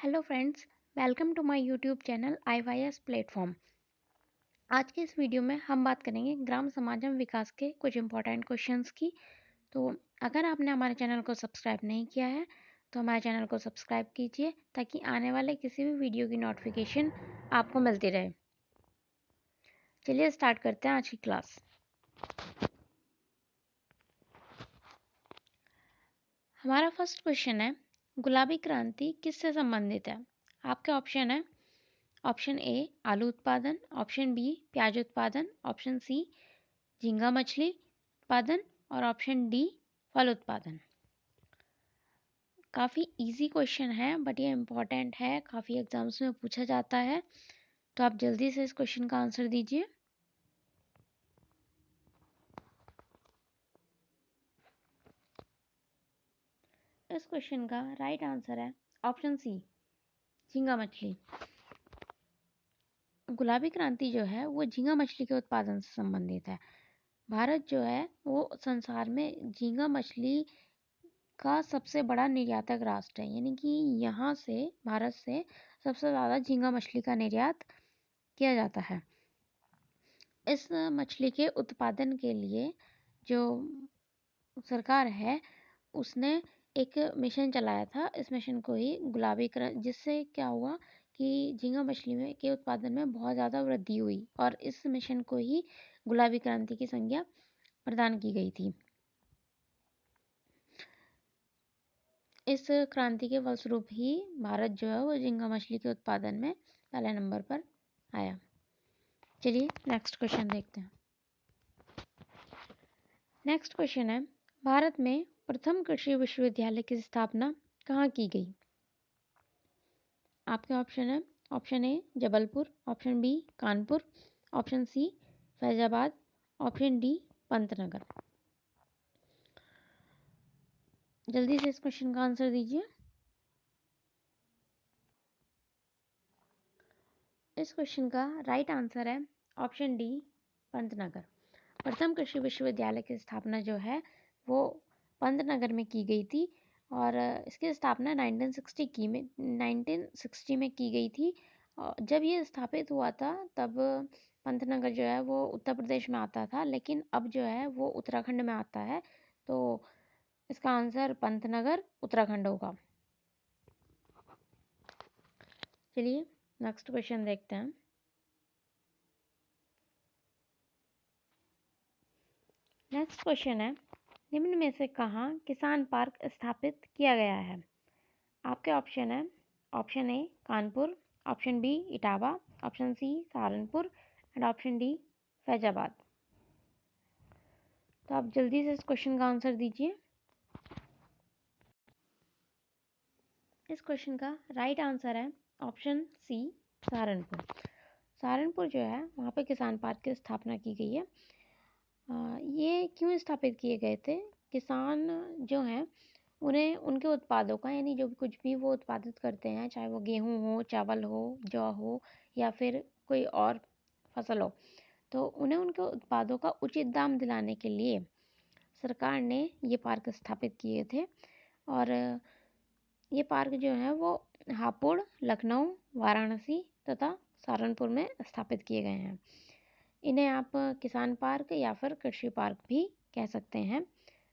Hello friends, welcome to my YouTube channel IYS platform. आज के इस वीडियो में हम बात करेंगे ग्राम समाजम विकास के कुछ इंपॉर्टेंट क्वेश्चंस की। तो अगर आपने हमारे चैनल को सब्सक्राइब नहीं किया है तो हमारे चैनल को सब्सक्राइब कीजिए ताकि आने वाले किसी भी वीडियो की नोटिफिकेशन आपको मिलती रहे। चलिए स्टार्ट करते हैं आज की क्लास। हमारा फर्स्ट क्वेश्चन है, गुलाबी क्रांति किससे संबंधित है? आपके ऑप्शन है ऑप्शन ए आलू उत्पादन, ऑप्शन बी प्याज उत्पादन, ऑप्शन सी झींगा मछली उत्पादन और ऑप्शन डी फल उत्पादन। काफ़ी इजी क्वेश्चन है बट ये इम्पॉर्टेंट है, काफ़ी एग्जाम्स में पूछा जाता है, तो आप जल्दी से इस क्वेश्चन का आंसर दीजिए। इस क्वेश्चन का राइट आंसर है ऑप्शन सी झींगा मछली। गुलाबी क्रांति जो है वो झींगा मछली के उत्पादन से संबंधित है। भारत जो है वो संसार में झींगा मछली का सबसे बड़ा निर्यातक राष्ट्र है, यानी कि यहाँ से भारत से सबसे ज़्यादा झींगा मछली का निर्यात किया जाता है। इस मछली के उत्पादन के लिए जो सरकार है उसने एक मिशन चलाया था। इस मिशन को ही गुलाबी क्रांति, जिससे क्या हुआ कि झींगा मछली में के उत्पादन में बहुत ज़्यादा वृद्धि हुई और इस मिशन को ही गुलाबी क्रांति की संज्ञा प्रदान की गई थी। इस क्रांति के फलस्वरूप ही भारत जो है वो झींगा मछली के उत्पादन में पहले नंबर पर आया। चलिए नेक्स्ट क्वेश्चन देखते हैं। नेक्स्ट क्वेश्चन है, भारत में प्रथम कृषि विश्वविद्यालय की स्थापना कहाँ की गई? आपके ऑप्शन है option A Jabalpur, option B Kanpur, option C Faizabad, option D Pantnagar. जल्दी से इस क्वेश्चन का आंसर दीजिए। इस क्वेश्चन का राइट आंसर है ऑप्शन डी पंतनगर। प्रथम कृषि विश्वविद्यालय की स्थापना जो है वो पंतनगर में की गई थी और इसकी स्थापना 1960 में की गई थी। जब ये स्थापित हुआ था तब पंतनगर जो है वो उत्तर प्रदेश में आता था, लेकिन अब जो है वो उत्तराखंड में आता है, तो इसका आंसर पंतनगर उत्तराखंड होगा। चलिए नेक्स्ट क्वेश्चन देखते हैं। नेक्स्ट क्वेश्चन है, निम्न में से कहाँ किसान पार्क स्थापित किया गया है? आपके ऑप्शन है option A Kanpur, option B Etawah, option C Saharanpur and option D Faizabad. तो आप जल्दी से इस क्वेश्चन का आंसर दीजिए। इस क्वेश्चन का राइट आंसर है ऑप्शन सी सहारनपुर। सहारनपुर जो है वहाँ पे किसान पार्क की स्थापना की गई है। ये क्यों स्थापित किए गए थे? किसान जो हैं उन्हें उनके उत्पादों का, यानी जो कुछ भी वो उत्पादित करते हैं, चाहे वो गेहूँ हो, चावल हो, जौ हो या फिर कोई और फसल हो, तो उन्हें उनके उत्पादों का उचित दाम दिलाने के लिए सरकार ने ये पार्क स्थापित किए थे। और ये पार्क जो है वो हापुड़, लखनऊ, वाराणसी तथा सहारनपुर में स्थापित किए गए हैं। इन्हें आप किसान पार्क या फिर कृषि पार्क भी कह सकते हैं।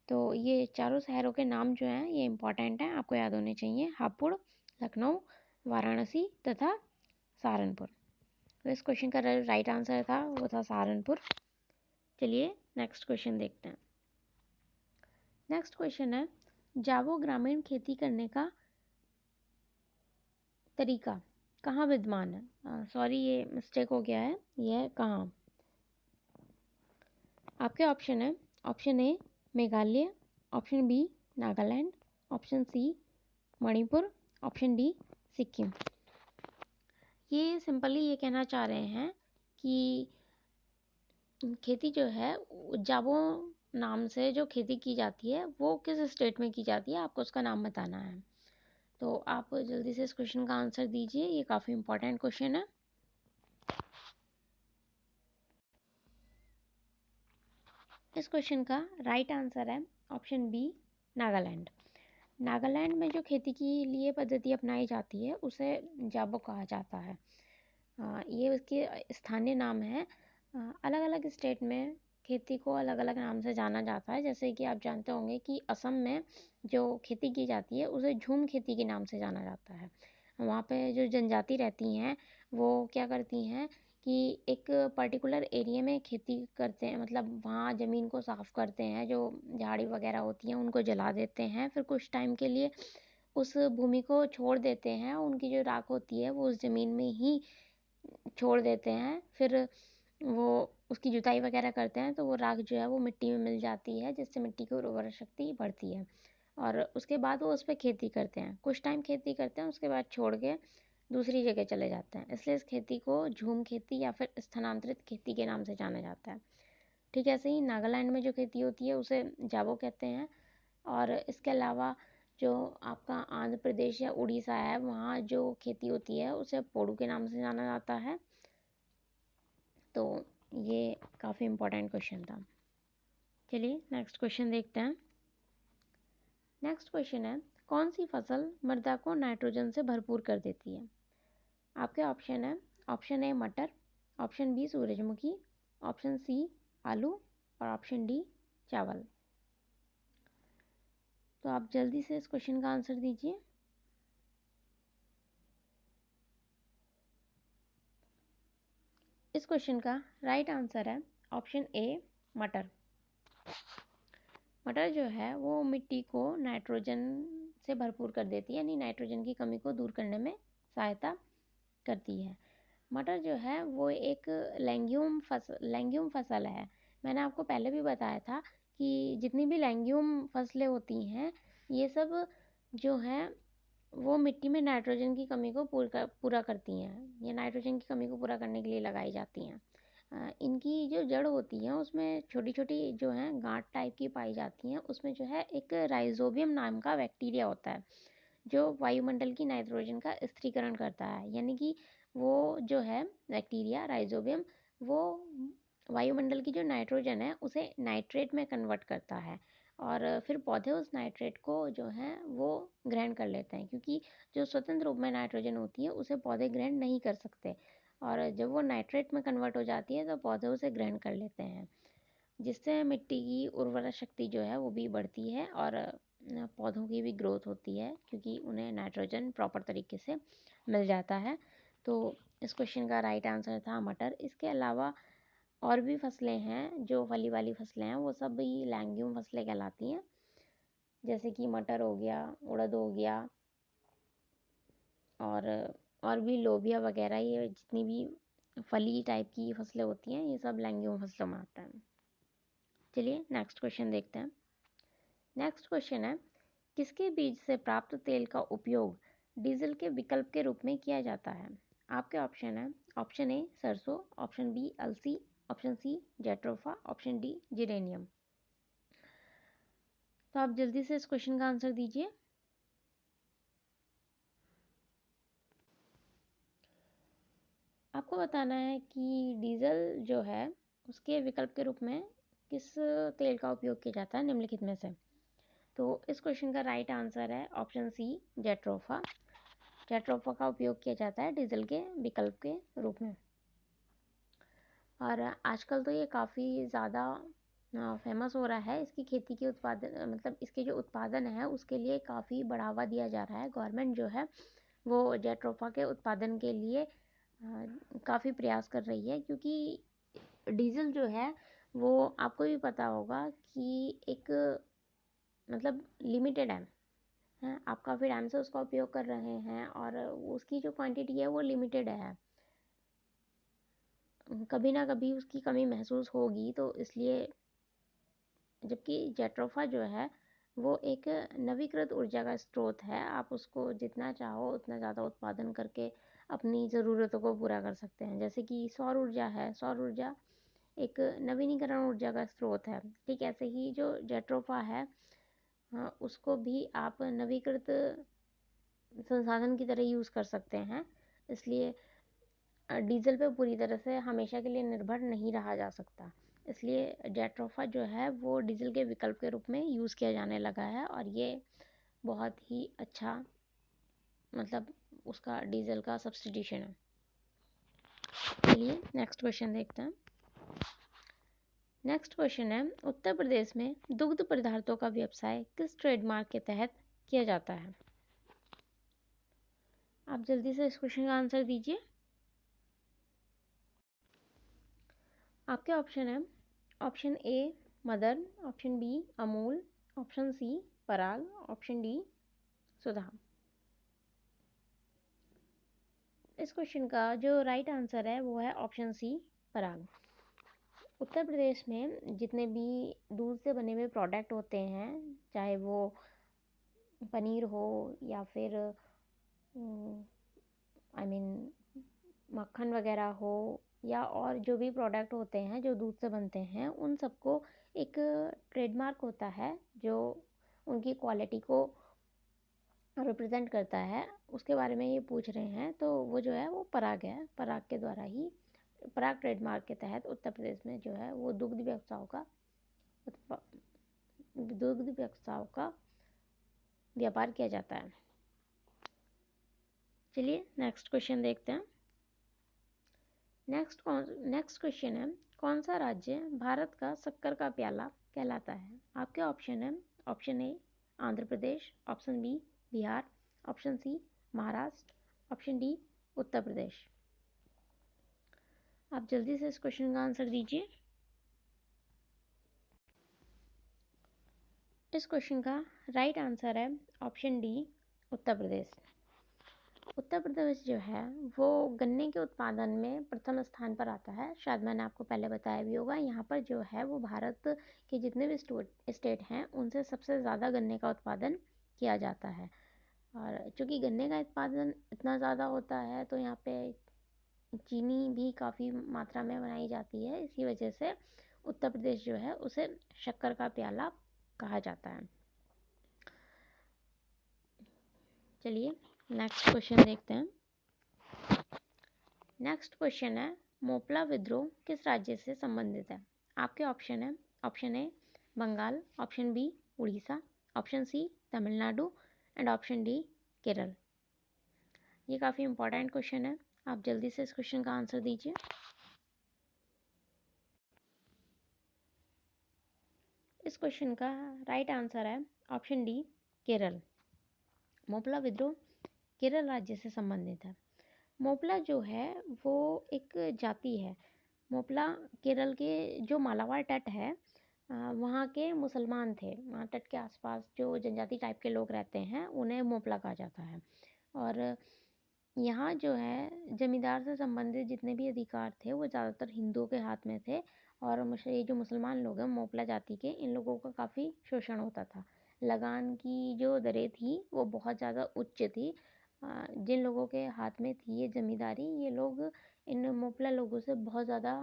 तो ये चारों शहरों के नाम जो हैं ये इम्पॉर्टेंट हैं, आपको याद होने चाहिए। हापुड़, लखनऊ, वाराणसी तथा सहारनपुर। तो इस क्वेश्चन का राइट आंसर था वो था सहारनपुर। चलिए नेक्स्ट क्वेश्चन देखते हैं। नेक्स्ट क्वेश्चन है, जावो ग्रामीण खेती करने का तरीका कहाँ विद्यमान है? सॉरी ये मिस्टेक हो गया है, ये है कहाँ। आपके ऑप्शन है option A Meghalaya, option B Nagaland, option C Manipur, option D Sikkim. ये सिंपली ये कहना चाह रहे हैं कि खेती जो है जावो नाम से जो खेती की जाती है वो किस स्टेट में की जाती है, आपको उसका नाम बताना है। तो आप जल्दी से इस क्वेश्चन का आंसर दीजिए, ये काफ़ी इंपॉर्टेंट क्वेश्चन है। इस क्वेश्चन का राइट आंसर है ऑप्शन बी नागालैंड। नागालैंड में जो खेती के लिए पद्धति अपनाई जाती है उसे जाबो कहा जाता है। ये उसके स्थानीय नाम है। अलग अलग स्टेट में खेती को अलग अलग नाम से जाना जाता है। जैसे कि आप जानते होंगे कि असम में जो खेती की जाती है उसे झूम खेती के नाम से जाना जाता है। वहाँ पे जो जनजाति रहती हैं वो क्या करती हैं कि एक पर्टिकुलर एरिया में खेती करते हैं, मतलब वहाँ ज़मीन को साफ़ करते हैं, जो झाड़ी वगैरह होती हैं उनको जला देते हैं, फिर कुछ टाइम के लिए उस भूमि को छोड़ देते हैं। उनकी जो राख होती है वो उस ज़मीन में ही छोड़ देते हैं। फिर वो उसकी जुताई वगैरह करते हैं तो वो राख जो है वो मिट्टी में मिल जाती है, जिससे मिट्टी की उर्वरक शक्ति बढ़ती है। और उसके बाद वो उस पर खेती करते हैं, कुछ टाइम खेती करते हैं, उसके बाद छोड़ के दूसरी जगह चले जाते हैं। इसलिए इस खेती को झूम खेती या फिर स्थानांतरित खेती के नाम से जाना जाता है। ठीक ऐसे ही नागालैंड में जो खेती होती है उसे जाबो कहते हैं। और इसके अलावा जो आपका आंध्र प्रदेश या उड़ीसा है वहाँ जो खेती होती है उसे पोडू के नाम से जाना जाता है। तो ये काफ़ी इम्पोर्टेंट क्वेश्चन था। चलिए नेक्स्ट क्वेश्चन देखते हैं। नेक्स्ट क्वेश्चन है, कौन सी फसल मृदा को नाइट्रोजन से भरपूर कर देती है? आपके ऑप्शन है, ऑप्शन ए मटर, ऑप्शन बी सूरजमुखी, ऑप्शन सी आलू और ऑप्शन डी चावल। तो आप जल्दी से इस क्वेश्चन का आंसर दीजिए। इस क्वेश्चन का राइट आंसर है ऑप्शन ए मटर। मटर जो है वो मिट्टी को नाइट्रोजन से भरपूर कर देती है, यानी नाइट्रोजन की कमी को दूर करने में सहायता करती है। मटर जो है वो एक लेग्यूम फसल है। मैंने आपको पहले भी बताया था कि जितनी भी लेग्यूम फसलें होती हैं ये सब जो हैं वो मिट्टी में नाइट्रोजन की कमी को पूरा करती हैं, या नाइट्रोजन की कमी को पूरा करने के लिए लगाई जाती हैं। इनकी जो जड़ होती हैं उसमें छोटी छोटी जो हैं गांठ टाइप की पाई जाती हैं। उसमें जो है एक राइजोबियम नाम का बैक्टीरिया होता है जो वायुमंडल की नाइट्रोजन का स्थिरीकरण करता है। यानी कि वो जो है बैक्टीरिया राइजोबियम वो वायुमंडल की जो नाइट्रोजन है उसे नाइट्रेट में कन्वर्ट करता है, और फिर पौधे उस नाइट्रेट को जो है वो ग्रहण कर लेते हैं, क्योंकि जो स्वतंत्र रूप में नाइट्रोजन होती है उसे पौधे ग्रहण नहीं कर सकते। और जब वो नाइट्रेट में कन्वर्ट हो जाती है तो पौधे उसे ग्रहण कर लेते हैं, जिससे मिट्टी की उर्वरा शक्ति जो है वो भी बढ़ती है और पौधों की भी ग्रोथ होती है, क्योंकि उन्हें नाइट्रोजन प्रॉपर तरीके से मिल जाता है। तो इस क्वेश्चन का राइट आंसर था मटर। इसके अलावा और भी फसलें हैं, जो फली वाली फसलें हैं वो सब भी लैंग्यूम फसलें कहलाती हैं। जैसे कि मटर हो गया, उड़द हो गया, और भी लोबिया वगैरह, ये जितनी भी फली टाइप की फसलें होती हैं ये सब लैंग्यूम फसलों में आता है। चलिए नेक्स्ट क्वेश्चन देखते हैं। नेक्स्ट क्वेश्चन है, किसके बीज से प्राप्त तेल का उपयोग डीजल के विकल्प के रूप में किया जाता है? आपके ऑप्शन है, ऑप्शन ए सरसों, ऑप्शन बी अलसी, option C jatropha, option D geranium. तो आप जल्दी से इस क्वेश्चन का आंसर दीजिए। आपको बताना है कि डीजल जो है उसके विकल्प के रूप में किस तेल का उपयोग किया जाता है निम्नलिखित में से? तो इस क्वेश्चन का राइट आंसर है ऑप्शन सी जेट्रोफा। जेट्रोफा का उपयोग किया जाता है डीजल के विकल्प के रूप में। और आजकल तो ये काफ़ी ज़्यादा फेमस हो रहा है। इसकी खेती के उत्पादन, मतलब इसके जो उत्पादन है उसके लिए काफ़ी बढ़ावा दिया जा रहा है। गवर्नमेंट जो है वो जेट्रोफा के उत्पादन के लिए काफ़ी प्रयास कर रही है, क्योंकि डीजल जो है वो आपको भी पता होगा कि एक मतलब लिमिटेड है। आप काफ़ी टाइम से उसका उपयोग कर रहे हैं और उसकी जो क्वांटिटी है वो लिमिटेड है। कभी ना कभी उसकी कमी महसूस होगी, तो इसलिए, जबकि जेट्रोफा जो है वो एक नवीकृत ऊर्जा का स्रोत है। आप उसको जितना चाहो उतना ज़्यादा उत्पादन करके अपनी ज़रूरतों को पूरा कर सकते हैं। जैसे कि सौर ऊर्जा है, सौर ऊर्जा एक नवीनीकरण ऊर्जा का स्रोत है। ठीक ऐसे ही जो जेट्रोफा है उसको भी आप नवीकृत संसाधन की तरह यूज़ कर सकते हैं। इसलिए डीजल पे पूरी तरह से हमेशा के लिए निर्भर नहीं रहा जा सकता। इसलिए जेट्रोफा जो है वो डीजल के विकल्प के रूप में यूज़ किया जाने लगा है, और ये बहुत ही अच्छा मतलब उसका डीजल का सब्स्टिट्यूशन है। चलिए नेक्स्ट क्वेश्चन देखते हैं। नेक्स्ट क्वेश्चन है, उत्तर प्रदेश में दुग्ध पदार्थों का व्यवसाय किस ट्रेडमार्क के तहत किया जाता है? आप जल्दी से इस क्वेश्चन का आंसर दीजिए। आपके ऑप्शन है, option A mother, option B Amul, option C Parag, option D Sudha. इस क्वेश्चन का जो राइट आंसर है वो है ऑप्शन सी पराग। उत्तर प्रदेश में जितने भी दूध से बने हुए प्रोडक्ट होते हैं, चाहे वो पनीर हो या फिर मक्खन वगैरह हो, या और जो भी प्रोडक्ट होते हैं जो दूध से बनते हैं, उन सबको एक ट्रेडमार्क होता है जो उनकी क्वालिटी को रिप्रेजेंट करता है। उसके बारे में ये पूछ रहे हैं, तो वो जो है वो पराग है। पराग के द्वारा ही, पराग ट्रेडमार्क के तहत उत्तर प्रदेश में जो है वो दुग्ध व्यवसायों का व्यापार किया जाता है। चलिए नेक्स्ट क्वेश्चन देखते हैं। नेक्स्ट क्वेश्चन है, कौन सा राज्य भारत का शक्कर का प्याला कहलाता है? आपके ऑप्शन है, option A Andhra Pradesh, option B Bihar, option C Maharashtra, option D Uttar Pradesh. आप जल्दी से इस क्वेश्चन का आंसर दीजिए। इस क्वेश्चन का राइट आंसर है ऑप्शन डी उत्तर प्रदेश। उत्तर प्रदेश जो है वो गन्ने के उत्पादन में प्रथम स्थान पर आता है। शायद मैंने आपको पहले बताया भी होगा। यहाँ पर जो है वो भारत के जितने भी स्टेट हैं उनसे सबसे ज़्यादा गन्ने का उत्पादन किया जाता है। और चूँकि गन्ने का उत्पादन इतना ज़्यादा होता है तो यहाँ पे चीनी भी काफ़ी मात्रा में बनाई जाती है। इसी वजह से उत्तर प्रदेश जो है उसे शक्कर का प्याला कहा जाता है। चलिए नेक्स्ट क्वेश्चन देखते हैं। नेक्स्ट क्वेश्चन है, मोपला विद्रोह किस राज्य से संबंधित है? आपके ऑप्शन है, option A Bengal, option B Orissa, option C Tamil Nadu and option D Kerala. ये काफ़ी इंपॉर्टेंट क्वेश्चन है। आप जल्दी से इस क्वेश्चन का आंसर दीजिए। इस क्वेश्चन का राइट आंसर है ऑप्शन डी केरल। मोपला विद्रोह केरल राज्य से संबंधित है। मोपला जो है वो एक जाति है। मोपला केरल के जो मालाबार तट है वहाँ के मुसलमान थे। वहाँ तट के आसपास जो जनजाति टाइप के लोग रहते हैं उन्हें मोपला कहा जाता है। और यहाँ जो है जमींदार से संबंधित जितने भी अधिकार थे वो ज़्यादातर हिंदुओं के हाथ में थे। और ये जो मुसलमान लोग हैं मोपला जाति के, इन लोगों का काफ़ी शोषण होता था। लगान की जो दरें थी वो बहुत ज़्यादा उच्च थी। जिन लोगों के हाथ में थी ये जमींदारी, ये लोग इन मोपला लोगों से बहुत ज़्यादा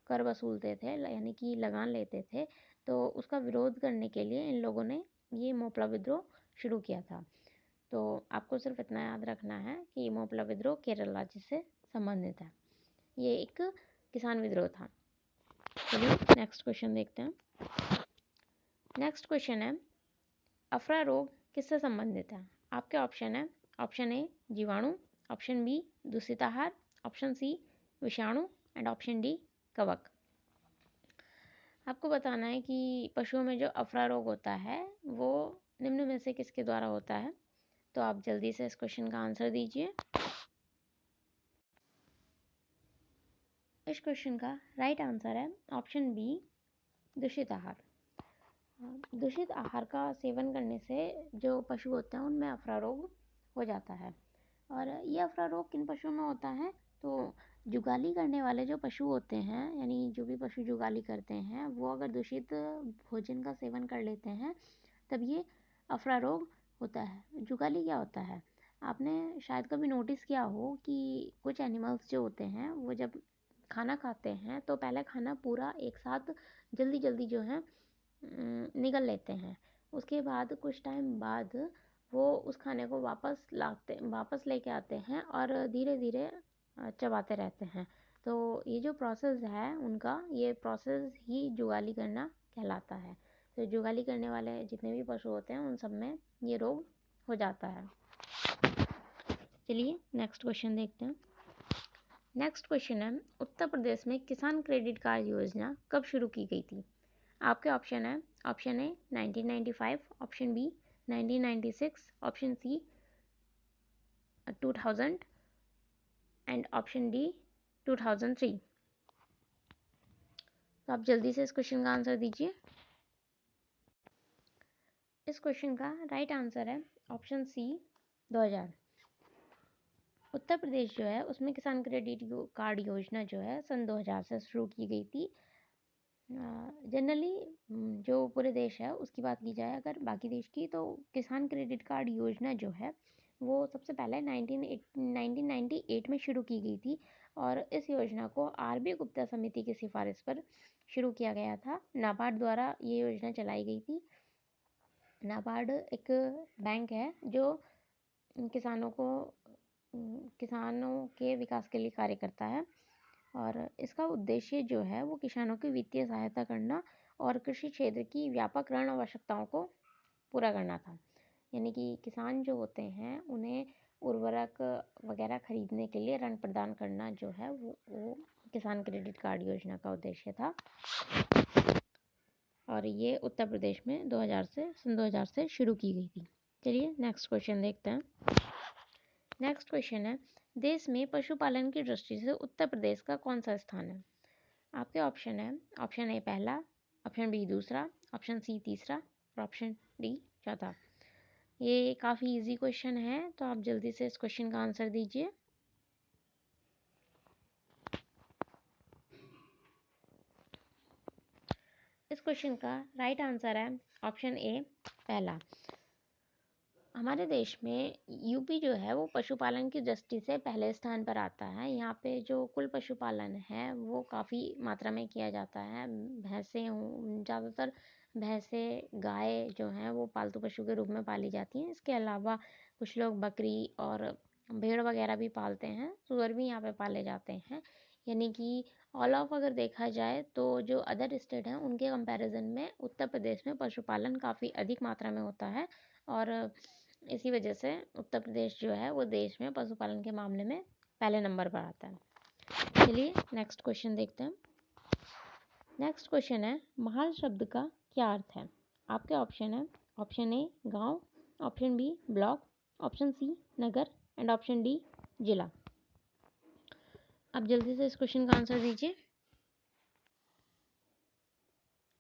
कर वसूलते थे, यानी कि लगान लेते थे। तो उसका विरोध करने के लिए इन लोगों ने ये मोपला विद्रोह शुरू किया था। तो आपको सिर्फ इतना याद रखना है कि मोपला विद्रोह केरल राज्य से संबंधित है। ये एक किसान विद्रोह था। चलिए नेक्स्ट क्वेश्चन देखते हैं। नेक्स्ट क्वेश्चन है, अफरा रोग किससे संबंधित है? आपके ऑप्शन है, ऑप्शन ए जीवाणु, ऑप्शन बी दूषित आहार, ऑप्शन सी विषाणु एंड ऑप्शन डी कवक। आपको बताना है कि पशुओं में जो अफरा रोग होता है वो निम्न में से किसके द्वारा होता है? तो आप जल्दी से इस क्वेश्चन का आंसर दीजिए। इस क्वेश्चन का राइट आंसर है ऑप्शन बी दूषित आहार। दूषित आहार का सेवन करने से जो पशु होते हैं उनमें अफरा रोग हो जाता है। और ये अफरा रोग किन पशुओं में होता है? तो जुगाली करने वाले जो पशु होते हैं, यानी जो भी पशु जुगाली करते हैं, वो अगर दूषित भोजन का सेवन कर लेते हैं तब ये अफरा रोग होता है। जुगाली क्या होता है? आपने शायद कभी नोटिस किया हो कि कुछ एनिमल्स जो होते हैं वो जब खाना खाते हैं तो पहले खाना पूरा एक साथ जल्दी जल्दी जो है निगल लेते हैं। उसके बाद कुछ टाइम बाद वो उस खाने को वापस लेके आते हैं और धीरे धीरे चबाते रहते हैं। तो ये जो प्रोसेस है उनका, ये प्रोसेस ही जुगाली करना कहलाता है। तो जुगाली करने वाले जितने भी पशु होते हैं उन सब में ये रोग हो जाता है। चलिए नेक्स्ट क्वेश्चन देखते हैं। नेक्स्ट क्वेश्चन है, उत्तर प्रदेश में किसान क्रेडिट कार्ड योजना कब शुरू की गई थी? आपके ऑप्शन है, option A 1995, option B 1996, option C 2000 and option D 2003। तो आप जल्दी से इस क्वेश्चन का आंसर दीजिए। इस क्वेश्चन का राइट आंसर है ऑप्शन सी 2000। उत्तर प्रदेश जो है उसमें किसान क्रेडिट कार्ड योजना जो है सन 2000 से शुरू की गई थी। जनरली जो पूरे देश है उसकी बात की जाए अगर बाकी देश की, तो किसान क्रेडिट कार्ड योजना जो है वो सबसे पहले 1998 में शुरू की गई थी और इस योजना को आर.बी. गुप्ता समिति की सिफारिश पर शुरू किया गया था। नाबार्ड द्वारा ये योजना चलाई गई थी। नाबार्ड एक बैंक है जो किसानों के विकास के लिए कार्य करता है और इसका उद्देश्य जो है वो किसानों की वित्तीय सहायता करना और कृषि क्षेत्र की व्यापक ऋण आवश्यकताओं को पूरा करना था। यानी कि किसान जो होते हैं उन्हें उर्वरक वगैरह खरीदने के लिए ऋण प्रदान करना जो है वो किसान क्रेडिट कार्ड योजना का उद्देश्य था और ये उत्तर प्रदेश में सन 2000 से शुरू की गई थी। चलिए नेक्स्ट क्वेश्चन देखते हैं। नेक्स्ट क्वेश्चन है, देश में पशुपालन की दृष्टि से उत्तर प्रदेश का कौन सा स्थान है? आपके ऑप्शन है, ऑप्शन ए पहला, ऑप्शन बी दूसरा, ऑप्शन सी तीसरा और ऑप्शन डी चौथा। ये काफ़ी इजी क्वेश्चन है तो आप जल्दी से इस क्वेश्चन का आंसर दीजिए। इस क्वेश्चन का राइट आंसर है ऑप्शन ए पहला। हमारे देश में यूपी जो है वो पशुपालन की दृष्टि से पहले स्थान पर आता है। यहाँ पे जो कुल पशुपालन है वो काफ़ी मात्रा में किया जाता है। भैंसें ज़्यादातर भैंसें गाय जो हैं वो पालतू पशु के रूप में पाली जाती हैं। इसके अलावा कुछ लोग बकरी और भेड़ वगैरह भी पालते हैं। सूअर भी यहाँ पे पाले जाते हैं। यानी कि ऑल ऑफ अगर देखा जाए तो जो अदर स्टेट हैं उनके कंपैरिजन में उत्तर प्रदेश में पशुपालन काफ़ी अधिक मात्रा में होता है और इसी वजह से उत्तर प्रदेश जो है वो देश में पशुपालन के मामले में पहले नंबर पर आता है। चलिए नेक्स्ट क्वेश्चन देखते हैं। नेक्स्ट क्वेश्चन है, महाल शब्द का क्या अर्थ है? आपके ऑप्शन है, ऑप्शन ए गांव, option B block, option C नगर एंड ऑप्शन डी जिला। आप जल्दी से इस क्वेश्चन का आंसर दीजिए।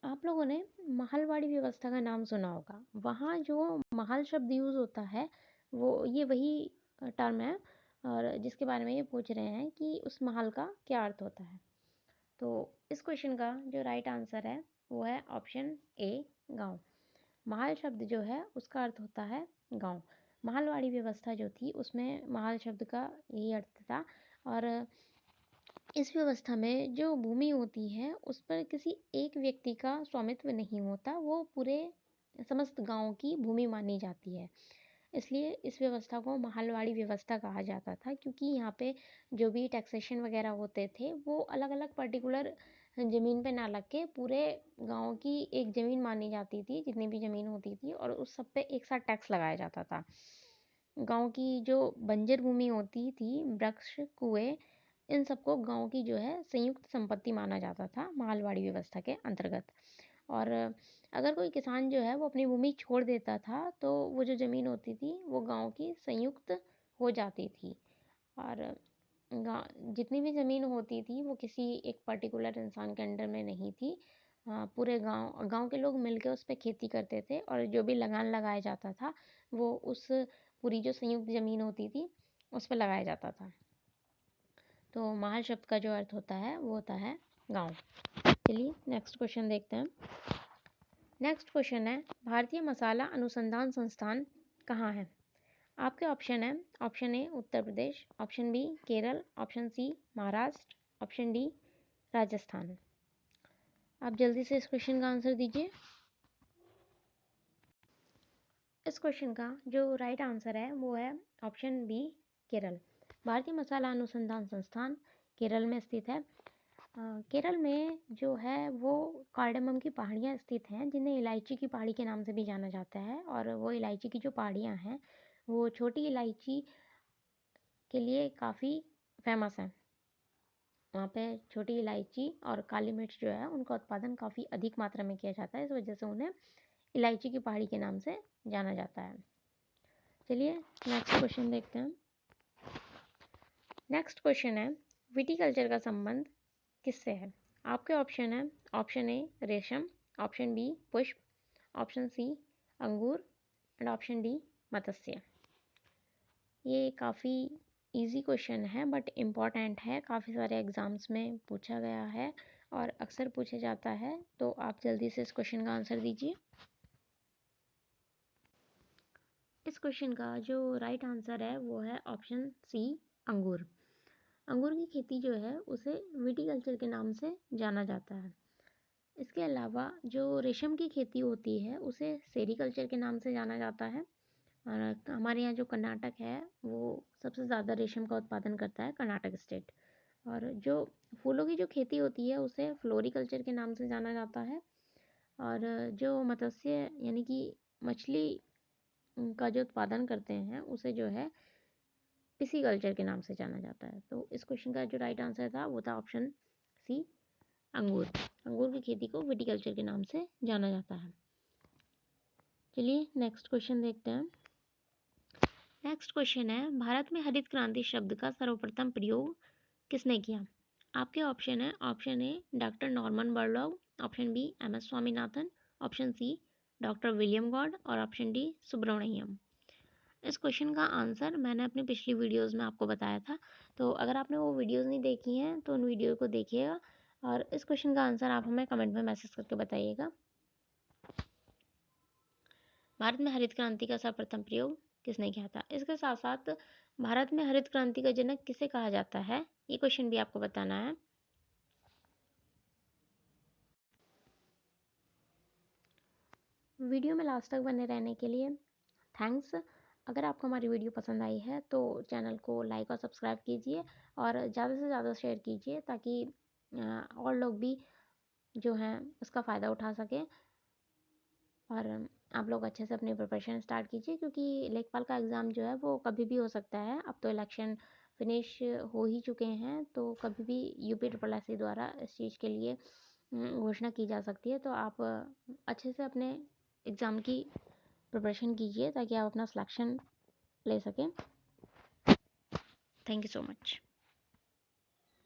आप लोगों ने महलवाड़ी व्यवस्था का नाम सुना होगा। वहाँ जो महल शब्द यूज़ होता है वो ये वही टर्म है और जिसके बारे में ये पूछ रहे हैं कि उस महल का क्या अर्थ होता है। तो इस क्वेश्चन का जो राइट आंसर है वो है ऑप्शन ए गांव। महल शब्द जो है उसका अर्थ होता है गांव। महलवाड़ी व्यवस्था जो थी उसमें महल शब्द का यही अर्थ था और इस व्यवस्था में जो भूमि होती है उस पर किसी एक व्यक्ति का स्वामित्व नहीं होता, वो पूरे समस्त गांव की भूमि मानी जाती है। इसलिए इस व्यवस्था को महलवाड़ी व्यवस्था कहा जाता था क्योंकि यहाँ पे जो भी टैक्सेशन वगैरह होते थे वो अलग अलग पर्टिकुलर ज़मीन पे ना लग के पूरे गांव की एक ज़मीन मानी जाती थी, जितनी भी ज़मीन होती थी और उस सब पे एक साथ टैक्स लगाया जाता था। गांव की जो बंजर भूमि होती थी, वृक्ष, कुएं, इन सबको गांव की जो है संयुक्त संपत्ति माना जाता था महलवाड़ी व्यवस्था के अंतर्गत। और अगर कोई किसान जो है वो अपनी भूमि छोड़ देता था तो वो जो ज़मीन होती थी वो गांव की संयुक्त हो जाती थी और जितनी भी ज़मीन होती थी वो किसी एक पर्टिकुलर इंसान के अंडर में नहीं थी। पूरे गांव के लोग मिलकर उस पर खेती करते थे और जो भी लगान लगाया जाता था वो उस पूरी जो संयुक्त ज़मीन होती थी उस पर लगाया जाता था। तो महल शब्द का जो अर्थ होता है वो होता है गांव। चलिए नेक्स्ट क्वेश्चन देखते हैं। नेक्स्ट क्वेश्चन है, भारतीय मसाला अनुसंधान संस्थान कहाँ है? आपके ऑप्शन है, option A Uttar Pradesh, option B Kerala, option C Maharashtra, option D Rajasthan. आप जल्दी से इस क्वेश्चन का आंसर दीजिए। इस क्वेश्चन का जो राइट आंसर है वो है ऑप्शन बी केरल। भारतीय मसाला अनुसंधान संस्थान केरल में स्थित है। केरल में जो है वो कार्डेमम की पहाड़ियाँ स्थित हैं, जिन्हें इलायची की पहाड़ी के नाम से भी जाना जाता है। और वो इलायची की जो पहाड़ियाँ हैं वो छोटी इलायची के लिए काफ़ी फेमस हैं। वहाँ पे छोटी इलायची और काली मिर्च जो है उनका उत्पादन काफ़ी अधिक मात्रा में किया जाता है, इस वजह से उन्हें इलायची की पहाड़ी के नाम से जाना जाता है। चलिए नेक्स्ट क्वेश्चन देखते हैं। नेक्स्ट क्वेश्चन है, विटीकल्चर का संबंध किससे है? आपके ऑप्शन है, ऑप्शन ए रेशम, ऑप्शन बी पुष्प, ऑप्शन सी अंगूर एंड ऑप्शन डी मत्स्य। ये काफ़ी इजी क्वेश्चन है बट इम्पॉर्टेंट है, काफ़ी सारे एग्जाम्स में पूछा गया है और अक्सर पूछा जाता है, तो आप जल्दी से इस क्वेश्चन का आंसर दीजिए। इस क्वेश्चन का जो राइट आंसर है वो है ऑप्शन सी अंगूर। अंगूर की खेती जो है उसे विटीकल्चर के नाम से जाना जाता है। इसके अलावा जो रेशम की खेती होती है उसे सेरीकल्चर के नाम से जाना जाता है। और हमारे यहाँ जो कर्नाटक है वो सबसे ज़्यादा रेशम का उत्पादन करता है, कर्नाटक स्टेट। और जो फूलों की जो खेती होती है उसे फ्लोरिकल्चर के नाम से जाना जाता है। और जो मत्स्य यानी कि मछली का जो उत्पादन करते हैं उसे जो है पिसीकल्चर के नाम से जाना जाता है। तो इस क्वेश्चन का जो राइट आंसर था वो था ऑप्शन सी अंगूर। अंगूर की खेती को विटीकल्चर के नाम से जाना जाता है। चलिए नेक्स्ट क्वेश्चन देखते हैं। नेक्स्ट क्वेश्चन है, भारत में हरित क्रांति शब्द का सर्वप्रथम प्रयोग किसने किया? आपके ऑप्शन है, option A doctor Norman Borlaug, option B M S Swaminathan, option C doctor William Gaud और ऑप्शन डी सुब्रमण्यम। इस क्वेश्चन का आंसर मैंने अपनी पिछली वीडियोस में आपको बताया था, तो अगर आपने वो वीडियोस नहीं देखी हैं तो उन वीडियो को देखिएगा और इस क्वेश्चन का आंसर आप हमें कमेंट में मैसेज करके बताइएगा। भारत में हरित क्रांति का सर्वप्रथम प्रयोग किसने किया था? इसके साथ साथ भारत में हरित क्रांति का जनक किसे कहा जाता है, ये क्वेश्चन भी आपको बताना है। वीडियो में लास्ट तक बने रहने के लिए थैंक्स। अगर आपको हमारी वीडियो पसंद आई है तो चैनल को लाइक और सब्सक्राइब कीजिए और ज़्यादा से ज़्यादा शेयर कीजिए ताकि और लोग भी जो हैं उसका फ़ायदा उठा सकें। और आप लोग अच्छे से अपनी प्रिपरेशन स्टार्ट कीजिए, क्योंकि लेखपाल का एग्ज़ाम जो है वो कभी भी हो सकता है। अब तो इलेक्शन फिनिश हो ही चुके हैं, तो कभी भी यूपी ट्रिपल एस द्वारा इस चीज़ के लिए घोषणा की जा सकती है। तो आप अच्छे से अपने एग्ज़ाम की प्रिपरेशन कीजिए ताकि आप अपना सिलेक्शन ले सकें। Thank you so much.